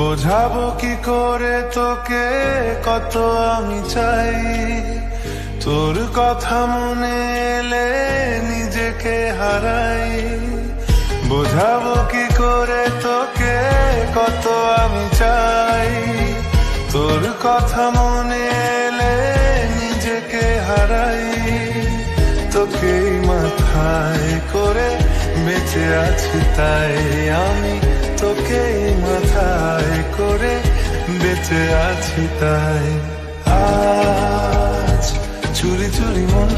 বোঝাবো কি করে তোকে কত আমি চাই, তোর কথা মনে এলে নিজেকে হারাই। বোঝাবো কি করে তোকে কত আমি চাই, তোর কথা মনে এলে নিজেকে হারাই। তোকেই মাথায় করে বেঁচে আছি তাই আমি, তোকেই মাথায় করে বেঁচে আছি তাই। আজ চুরি চুরি মন